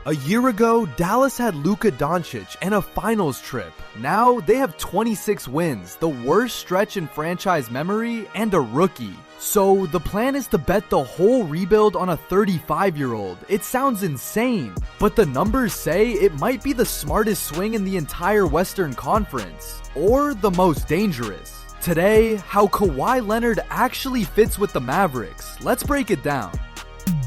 A year ago, Dallas had Luka Doncic and a finals trip. Now, they have 26 wins, the worst stretch in franchise memory, and a rookie. So, the plan is to bet the whole rebuild on a 35-year-old. It sounds insane, but the numbers say it might be the smartest swing in the entire Western Conference, or the most dangerous. Today, how Kawhi Leonard actually fits with the Mavericks. Let's break it down.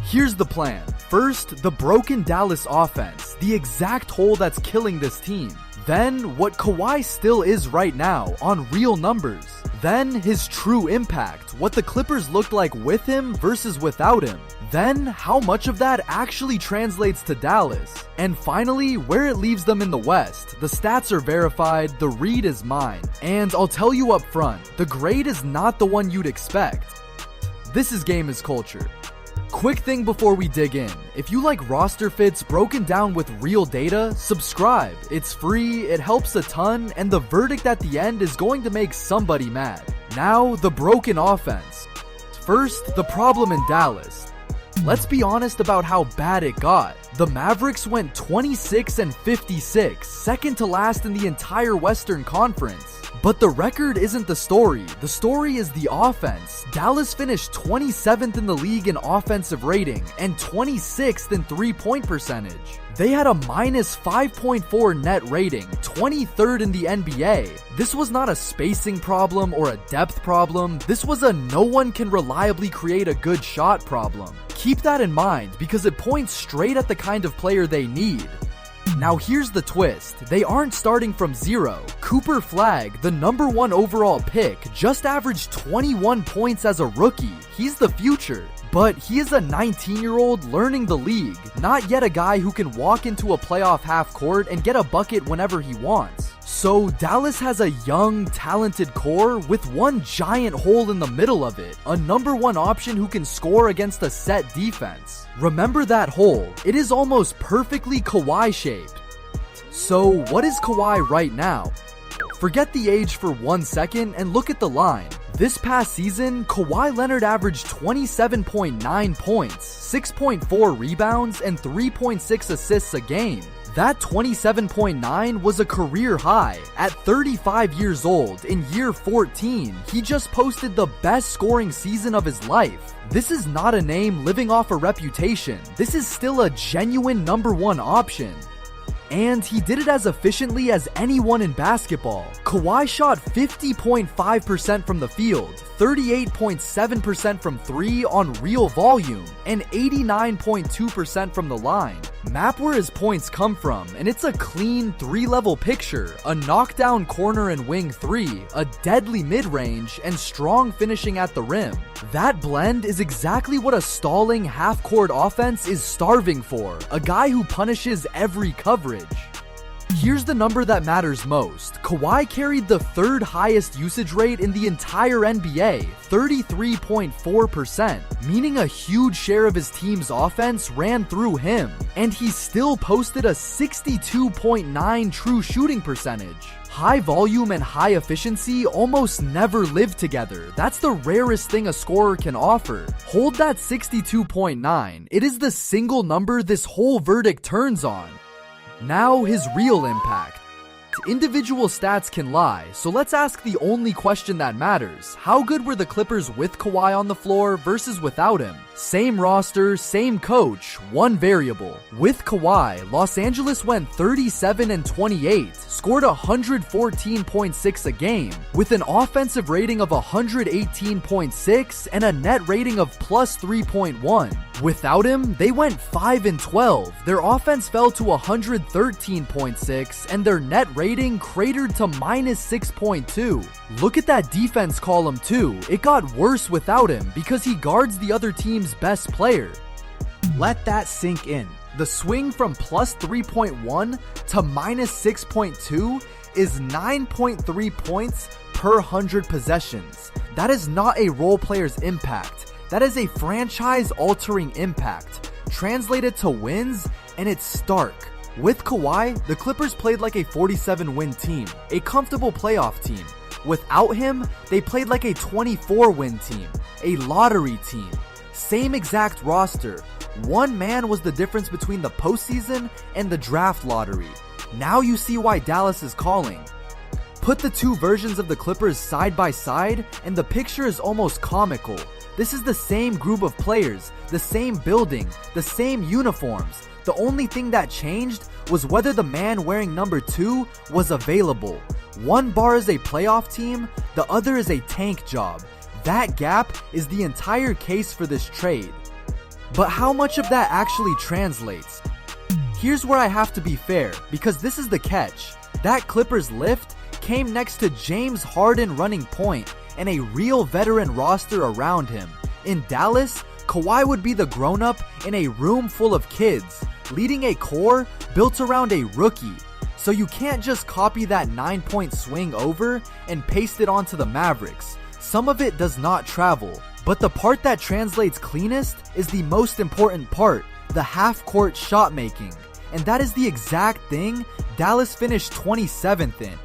Here's the plan. First, the broken Dallas offense, the exact hole that's killing this team. Then, what Kawhi still is right now, on real numbers. Then, his true impact, what the Clippers looked like with him versus without him. Then, how much of that actually translates to Dallas. And finally, where it leaves them in the West. The stats are verified, the read is mine. And I'll tell you up front, the grade is not the one you'd expect. This is Game is Culture. Quick thing before we dig in, if you like roster fits broken down with real data, subscribe. It's free, it helps a ton, and the verdict at the end is going to make somebody mad. Now, the broken offense. First, the problem in Dallas. Let's be honest about how bad it got. The Mavericks went 26-56, second to last in the entire Western Conference. But the record isn't the story. The story is the offense. Dallas finished 27th in the league in offensive rating and 26th in three-point percentage. They had a minus 5.4 net rating, 23rd in the NBA. This was not a spacing problem or a depth problem. This was a no one can reliably create a good shot problem. Keep that in mind because it points straight at the kind of player they need. Now here's the twist, they aren't starting from zero. Cooper Flagg, the #1 overall pick, just averaged 21 points as a rookie. He's the future. But he is a 19-year-old learning the league, not yet a guy who can walk into a playoff half court and get a bucket whenever he wants. So Dallas has a young, talented core with one giant hole in the middle of it, a #1 option who can score against a set defense. Remember that hole, it is almost perfectly Kawhi shaped. So what is Kawhi right now? Forget the age for 1 second and look at the line. This past season, Kawhi Leonard averaged 27.9 points, 6.4 rebounds, and 3.6 assists a game. That 27.9 was a career high. At 35 years old, in year 14, he just posted the best scoring season of his life. This is not a name living off a reputation. This is still a genuine #1 option. And he did it as efficiently as anyone in basketball. Kawhi shot 50.5% from the field, 38.7% from 3 on real volume, and 89.2% from the line. Map where his points come from, and it's a clean 3-level picture, a knockdown corner and wing 3, a deadly mid-range, and strong finishing at the rim. That blend is exactly what a stalling half-court offense is starving for, a guy who punishes every coverage. Here's the number that matters most. Kawhi carried the 3rd highest usage rate in the entire NBA, 33.4%, meaning a huge share of his team's offense ran through him. And he still posted a 62.9 true shooting percentage. High volume and high efficiency almost never live together. That's the rarest thing a scorer can offer. Hold that 62.9. It is the single number this whole verdict turns on. Now his real impact. Individual stats can lie, so let's ask the only question that matters. How good were the Clippers with Kawhi on the floor versus without him? Same roster, same coach, one variable. With Kawhi, Los Angeles went 37-28, scored 114.6 a game, with an offensive rating of 118.6 and a net rating of plus 3.1. Without him, they went 5-12. Their offense fell to 113.6 and their net rating cratered to minus 6.2. Look at that defense column too. It got worse without him because he guards the other team's best player. Let that sink in. The swing from plus 3.1 to minus 6.2 is 9.3 points per 100 possessions. That is not a role player's impact. That is a franchise-altering impact. Translated to wins, and it's stark. With Kawhi, the Clippers played like a 47-win team, a comfortable playoff team. Without him, they played like a 24-win team, a lottery team. same exact roster. One man was the difference between the postseason and the draft lottery. Now you see why Dallas is calling. Put the two versions of the Clippers side by side and the picture is almost comical. This is the same group of players, the same building, the same uniforms. The only thing that changed was whether the man wearing number 2 was available. One bar is a playoff team, the other is a tank job. That gap is the entire case for this trade. But how much of that actually translates? Here's where I have to be fair, because this is the catch. That Clippers lift came next to James Harden running point and a real veteran roster around him. In Dallas, Kawhi would be the grown-up in a room full of kids, leading a core built around a rookie. So you can't just copy that 9-point swing over and paste it onto the Mavericks. Some of it does not travel. But the part that translates cleanest is the most important part, the half-court shot making. And that is the exact thing Dallas finished 27th in.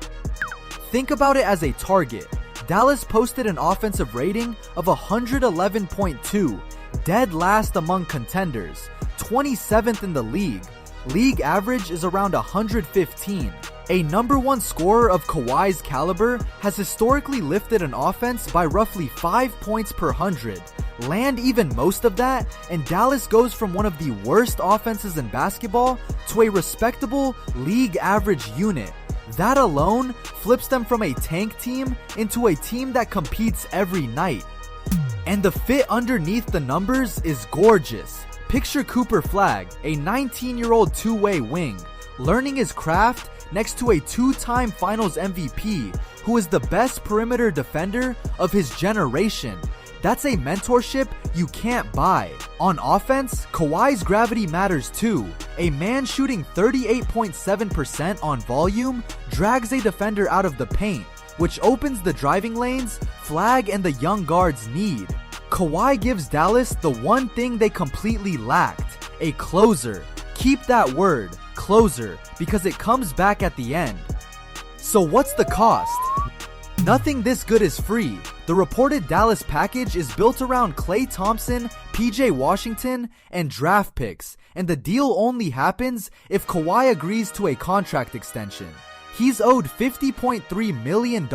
Think about it as a target. Dallas posted an offensive rating of 111.2, dead last among contenders, 27th in the league. League average is around 115. A number 1 scorer of Kawhi's caliber has historically lifted an offense by roughly 5 points per 100. Land even most of that, and Dallas goes from one of the worst offenses in basketball to a respectable league average unit. That alone flips them from a tank team into a team that competes every night. And the fit underneath the numbers is gorgeous. Picture Cooper Flagg, a 19-year-old two-way wing, learning his craft next to a 2-time Finals MVP who is the best perimeter defender of his generation. That's a mentorship you can't buy. On offense, Kawhi's gravity matters too. A man shooting 38.7% on volume drags a defender out of the paint, which opens the driving lanes Flagg and the young guards need. Kawhi gives Dallas the one thing they completely lacked, a closer. Keep that word, closer, because it comes back at the end. So what's the cost? Nothing this good is free. The reported Dallas package is built around Klay Thompson, PJ Washington, and draft picks, and the deal only happens if Kawhi agrees to a contract extension. He's owed $50.3 million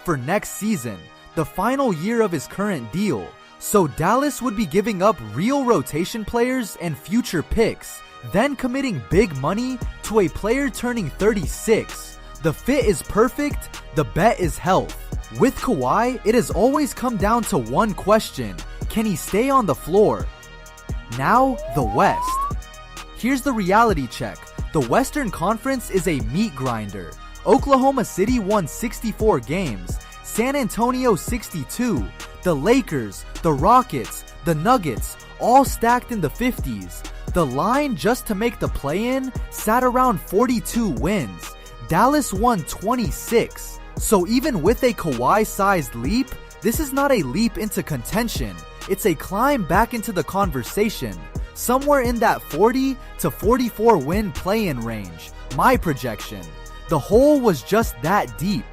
for next season, the final year of his current deal. So Dallas would be giving up real rotation players and future picks, then committing big money to a player turning 36. The fit is perfect, the bet is health. With Kawhi, it has always come down to one question: can he stay on the floor? Now, the West. Here's the reality check. The Western Conference is a meat grinder. Oklahoma City won 64 games, San Antonio 62, the Lakers, the Rockets, the Nuggets, all stacked in the 50s. The line just to make the play-in sat around 42 wins. Dallas won 26. So even with a Kawhi-sized leap, this is not a leap into contention. It's a climb back into the conversation. Somewhere in that 40 to 44 win play-in range. My projection. The hole was just that deep.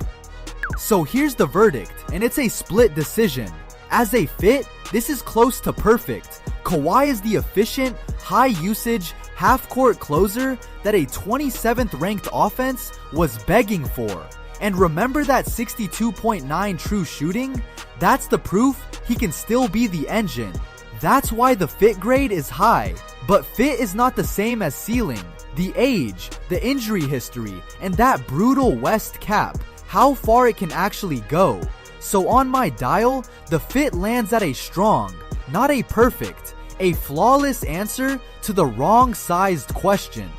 So here's the verdict, and it's a split decision. As a fit, this is close to perfect. Kawhi is the efficient, high-usage, half-court closer that a 27th ranked offense was begging for. And remember that 62.9 true shooting? That's the proof he can still be the engine. That's why the fit grade is high. But fit is not the same as ceiling. The age, the injury history, and that brutal West cap, how far it can actually go. So on my dial, the fit lands at a strong, not a perfect, a flawless answer to the wrong-sized question.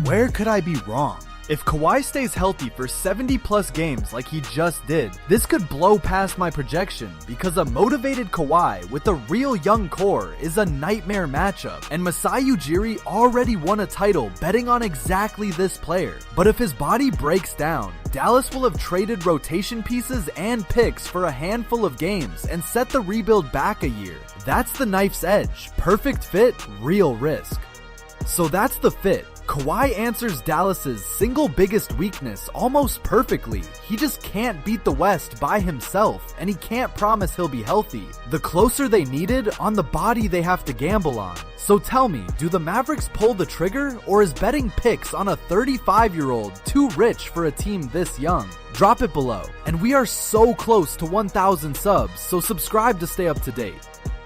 Where could I be wrong? If Kawhi stays healthy for 70 plus games like he just did, this could blow past my projection because a motivated Kawhi with a real young core is a nightmare matchup, and Masai Ujiri already won a title betting on exactly this player. But if his body breaks down, Dallas will have traded rotation pieces and picks for a handful of games and set the rebuild back a year. That's the knife's edge. Perfect fit, real risk. So that's the fit. Kawhi answers Dallas's single biggest weakness almost perfectly. He just can't beat the West by himself, and he can't promise he'll be healthy. The closer they needed on the body they have to gamble on. So tell me, do the Mavericks pull the trigger, or is betting picks on a 35-year-old too rich for a team this young? Drop it below. And we are so close to 1,000 subs, so subscribe to stay up to date.